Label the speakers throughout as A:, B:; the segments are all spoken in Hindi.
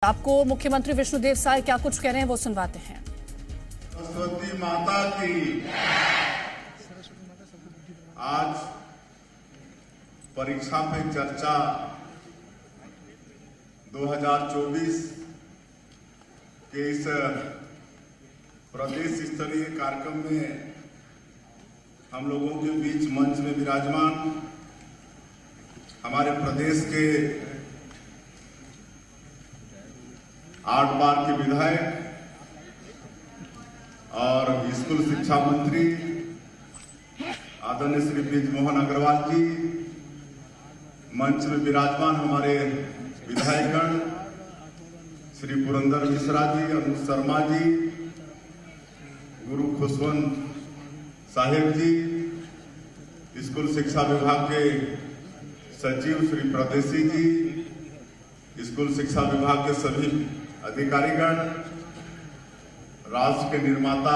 A: आपको मुख्यमंत्री विष्णुदेव साय क्या कुछ कह रहे हैं वो सुनवाते हैं।
B: सरस्वती माता की आज परीक्षा पे चर्चा 2024 के इस प्रदेश स्तरीय कार्यक्रम में हम लोगों के बीच मंच में विराजमान हमारे प्रदेश के 8 बार के विधायक और स्कूल शिक्षा मंत्री आदरणीय श्री ब्रिज मोहन अग्रवाल जी, मंच में विराजमान हमारे विधायकगण श्री पुरंदर मिश्रा जी, अनुज शर्मा जी, गुरु खुशवंत साहेब जी, स्कूल शिक्षा विभाग के सचिव श्री प्रदेशी जी, स्कूल शिक्षा विभाग के सभी अधिकारीगण, राष्ट्र के निर्माता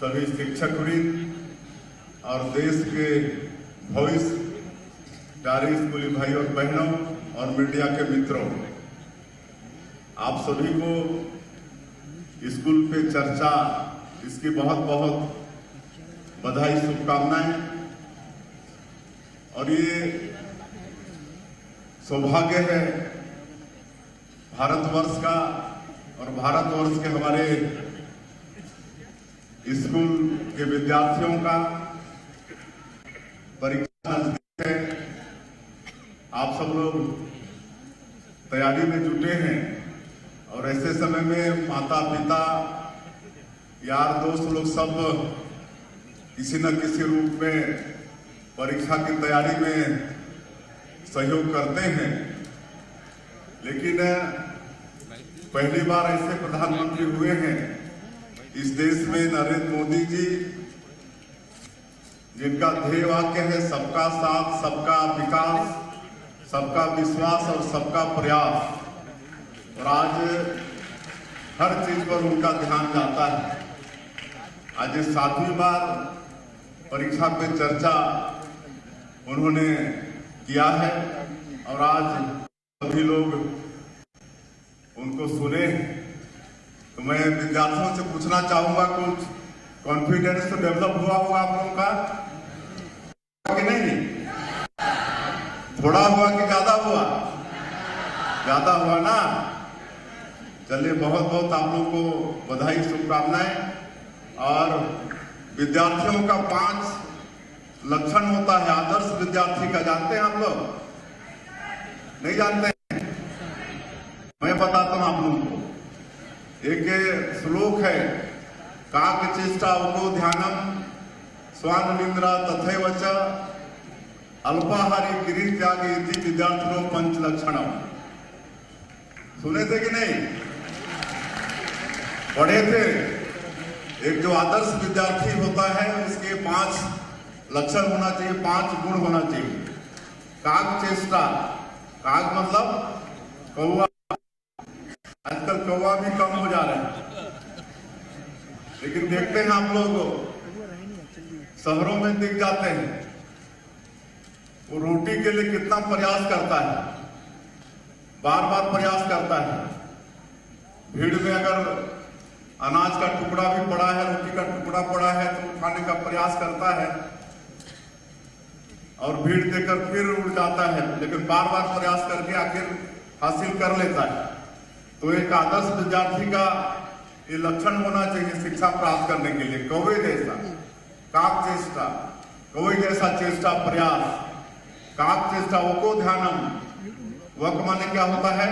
B: सभी शिक्षकवृंद और देश के भविष्य प्यारे स्कूली भाई और बहनों और मीडिया के मित्रों, आप सभी को स्कूल पे चर्चा इसकी बहुत बहुत बधाई, शुभकामनाएं। और ये सौभाग्य है भारतवर्ष का और भारतवर्ष के हमारे स्कूल के विद्यार्थियों का परीक्षा नजदीक है। आप सब लोग तैयारी में जुटे हैं और ऐसे समय में माता पिता यार दोस्त लोग सब किसी न किसी रूप में परीक्षा की तैयारी में सहयोग करते हैं, लेकिन पहली बार ऐसे प्रधानमंत्री हुए हैं इस देश में नरेंद्र मोदी जी, जिनका ध्येय वाक्य है सबका साथ, सबका विकास, सबका विश्वास और सबका प्रयास। और आज हर चीज पर उनका ध्यान जाता है। आज 7वीं बार परीक्षा पे चर्चा उन्होंने किया है और आज सभी लोग उनको सुने। तो मैं विद्यार्थियों से पूछना चाहूंगा, कुछ कॉन्फिडेंस तो डेवलप हुआ होगा आप लोगों का कि नहीं? थोड़ा हुआ कि ज्यादा हुआ? ज्यादा हुआ ना। चलिए, बहुत बहुत आप लोगों को बधाई, शुभकामनाएं। और विद्यार्थियों का 5 लक्षण होता है आदर्श विद्यार्थी का, जानते हैं आप लोग? नहीं जानते हैं? मैं बताता हूं आप लोगों को। एक श्लोक है, काक चेष्टा उको ध्यानम स्वान निंद्रा तथैव च अल्पाहारी गिरीश त्यागी इति विद्यार्थियों 5 लक्षणम। सुने थे कि नहीं? पढ़े थे? एक जो आदर्श विद्यार्थी होता है उसके 5 लक्षण होना चाहिए, 5 गुण होना चाहिए। काक चेष्टा, काक मतलब कौवा। आजकल कौवा भी कम हो जा रहे हैं, लेकिन देखते हैं आप लोग शहरों में दिख जाते हैं। वो रोटी के लिए कितना प्रयास करता है, बार बार प्रयास करता है। भीड़ में अगर अनाज का टुकड़ा भी पड़ा है, रोटी का टुकड़ा पड़ा है तो उठाने का प्रयास करता है और भीड़ देकर फिर उड़ जाता है, लेकिन बार बार प्रयास करके आखिर हासिल कर लेता है। तो एक आदर्श विद्यार्थी का ये लक्षण होना चाहिए शिक्षा प्राप्त करने के लिए। कौवे जैसा काक चेष्टा, कौवे जैसा चेष्टा प्रयास, काक चेष्टा वको ध्यानम। वक माने क्या होता है?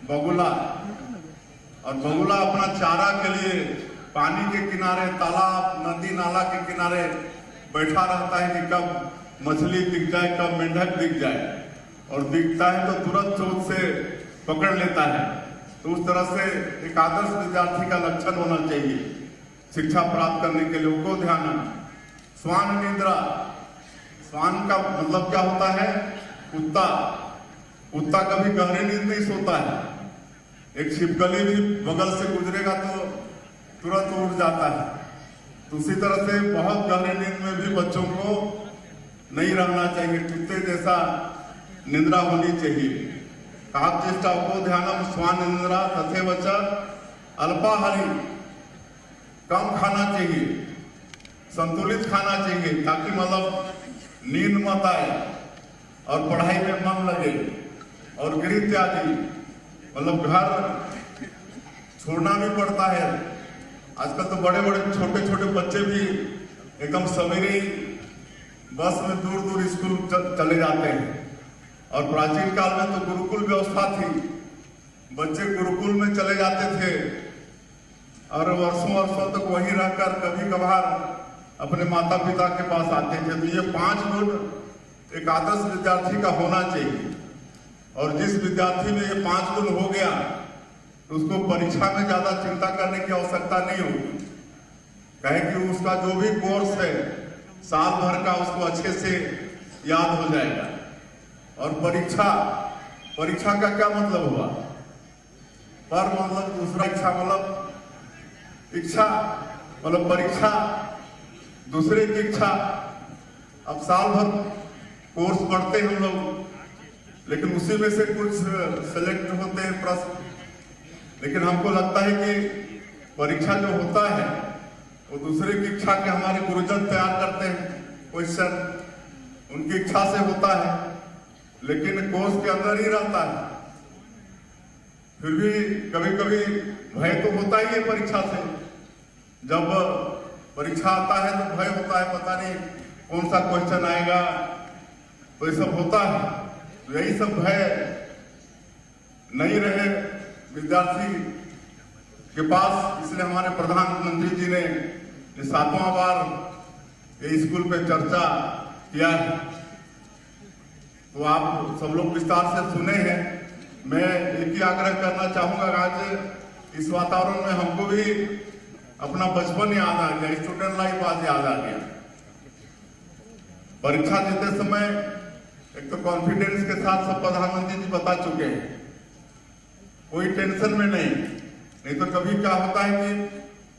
B: बगुला। और बगुला अपना चारा के लिए पानी के किनारे, तालाब, नदी, नाला के किनारे बैठा रहता है कि कब मछली दिख जाए, कब मेंढक दिख जाए, और दिखता है तो तुरंत चोट से पकड़ लेता है। तो उस तरह से एक आदर्श विद्यार्थी का लक्षण होना चाहिए शिक्षा प्राप्त करने के लिए। उको ध्यान। स्वान निद्रा, स्वान का मतलब क्या होता है? कुत्ता। कुत्ता कभी गहरी नींद नहीं सोता है। एक छिपकली भी बगल से गुजरेगा तो तुरंत उठ जाता है। तो उसी तरह से बहुत गहरी नींद में भी बच्चों को नहीं रहना चाहिए, कुत्ते जैसा निद्रा होनी चाहिए। काचेष्टा ध्यानम स्वानिंद्रा तथेव च अल्पाहारी, कम खाना चाहिए, संतुलित खाना चाहिए ताकि मतलब नींद मत आए और पढ़ाई में मन लगे। और गृह त्यागी मतलब घर छोड़ना भी पड़ता है। आजकल तो बड़े बड़े छोटे छोटे बच्चे भी एकदम सवेरे बस में दूर दूर स्कूल चले जाते हैं। और प्राचीन काल में तो गुरुकुल व्यवस्था थी, बच्चे गुरुकुल में चले जाते थे और वर्षों वर्षों तक वहीं रहकर कभी कभार अपने माता पिता के पास आते थे। तो ये 5 गुण एक आदर्श विद्यार्थी का होना चाहिए। और जिस विद्यार्थी में ये 5 गुण हो गया तो उसको परीक्षा में ज्यादा चिंता करने की आवश्यकता नहीं होगी, कहे कि उसका जो भी कोर्स है साल भर का उसको अच्छे से याद हो जाएगा। और परीक्षा का क्या मतलब हुआ? पर मतलब दूसरा इच्छा मतलब इच्छा मतलब परीक्षा दूसरे की इच्छा। अब साल भर कोर्स पढ़ते हैं हम लोग, लेकिन उसी में से कुछ सेलेक्ट होते हैं प्रश्न। लेकिन हमको लगता है कि परीक्षा जो होता है वो दूसरे की इच्छा के हमारे गुरुजन तैयार करते हैं, क्वेश्चन उनकी इच्छा से होता है, लेकिन कोर्स के अंदर ही रहता है। फिर भी कभी कभी भय तो होता ही है परीक्षा से। जब परीक्षा आता है तो भय होता है, पता नहीं कौन सा क्वेश्चन आएगा, तो ये सब होता है। तो यही सब भय नहीं रहे विद्यार्थी के पास, इसलिए हमारे प्रधानमंत्री जी ने 7वां बार ये स्कूल पे चर्चा किया है। तो आप सब लोग विस्तार से सुने हैं। मैं एक ही आग्रह करना चाहूंगा, आज इस वातावरण में हमको भी अपना बचपन याद आ गया, स्टूडेंट लाइफ आज याद आ गया। परीक्षा देते समय एक तो कॉन्फिडेंस के साथ सब प्रधानमंत्री जी बता चुके हैं, कोई टेंशन में नहीं तो कभी क्या होता है कि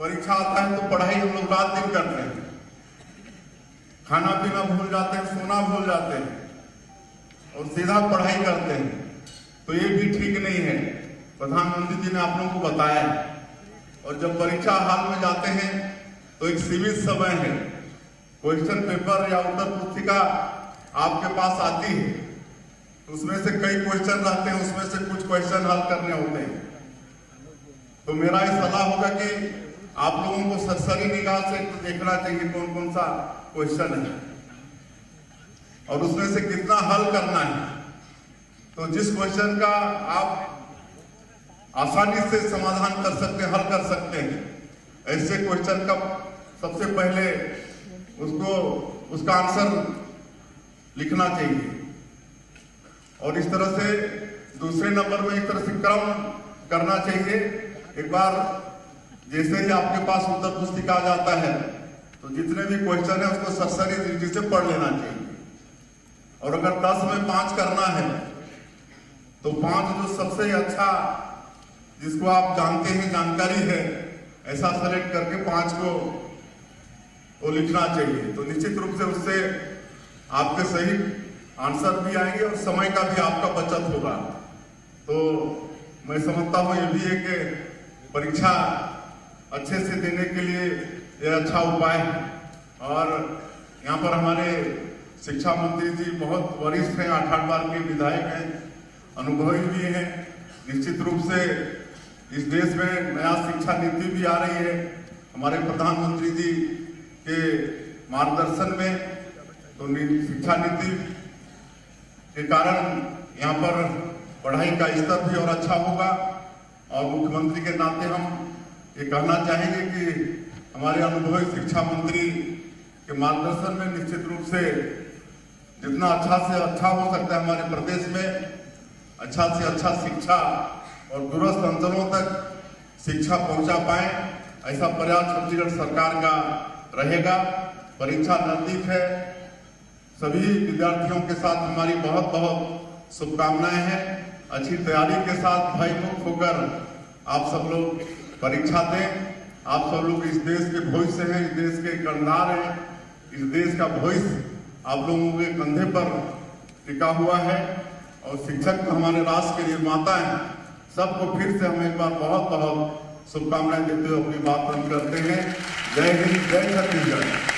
B: परीक्षा आता है तो पढ़ाई हम लोग रात दिन करते हैं, खाना पीना भूल जाते हैं, सोना भूल जाते हैं और सीधा पढ़ाई करते हैं। तो ये भी ठीक नहीं है, प्रधानमंत्री जी ने आप लोगों को बताया है। और जब परीक्षा हाल में जाते हैं तो एक सीमित समय है, क्वेश्चन पेपर या उत्तर पुस्तिका आपके पास आती है, उसमें से कई क्वेश्चन रहते हैं, उसमें से कुछ क्वेश्चन हल करने होते हैं। तो मेरा ये सलाह होगा कि आप लोगों को सरसरी निगाह से देखना चाहिए कौन कौन सा क्वेश्चन है और उसमें से कितना हल करना है। तो जिस क्वेश्चन का आप आसानी से समाधान कर सकते हैं, हल कर सकते हैं, ऐसे क्वेश्चन का सबसे पहले उसका आंसर लिखना चाहिए। और इस तरह से दूसरे नंबर में एक तरह से क्रम करना चाहिए। एक बार जैसे ही आपके पास उत्तर पुस्तिका आ जाता है तो जितने भी क्वेश्चन है उसको सरसरी दृष्टि से पढ़ लेना चाहिए। और अगर 10 में 5 करना है तो 5 जो सबसे अच्छा जिसको आप जानते हैं, जानकारी है, ऐसा सेलेक्ट करके 5 को वो लिखना चाहिए। तो निश्चित रूप से उससे आपके सही आंसर भी आएंगे और समय का भी आपका बचत होगा। तो मैं समझता हूँ ये भी एक परीक्षा अच्छे से देने के लिए ये अच्छा उपाय है। और यहाँ पर हमारे शिक्षा मंत्री जी बहुत वरिष्ठ हैं, 8 बार के विधायक हैं, अनुभवी भी हैं। निश्चित रूप से इस देश में नया शिक्षा नीति भी आ रही है हमारे प्रधानमंत्री जी के मार्गदर्शन में। तो शिक्षा नीति के कारण यहाँ पर पढ़ाई का स्तर भी और अच्छा होगा। और मुख्यमंत्री के नाते हम ये कहना चाहेंगे कि हमारे अनुभवी शिक्षा मंत्री के मार्गदर्शन में निश्चित रूप से जितना अच्छा से अच्छा हो सकता है हमारे प्रदेश में अच्छा से अच्छा शिक्षा और दूरस्थ अंचलों तक शिक्षा पहुंचा पाए, ऐसा प्रयास छत्तीसगढ़ सरकार का रहेगा। परीक्षा नजदीक है, सभी विद्यार्थियों के साथ हमारी बहुत बहुत शुभकामनाएं हैं। अच्छी तैयारी के साथ भयमुक्त होकर आप सब लोग परीक्षा दें। आप सब लोग इस देश के भविष्य हैं, इस देश के कर्णधार हैं, इस देश का भविष्य आप लोगों के कंधे पर टिका हुआ है। और शिक्षक हमारे राष्ट्र के निर्माता हैं। सबको फिर से हम एक बार बहुत बहुत शुभकामनाएं देते हुए अपनी बात बंद करते हैं। जय हिंद, जय छत्तीसगढ़।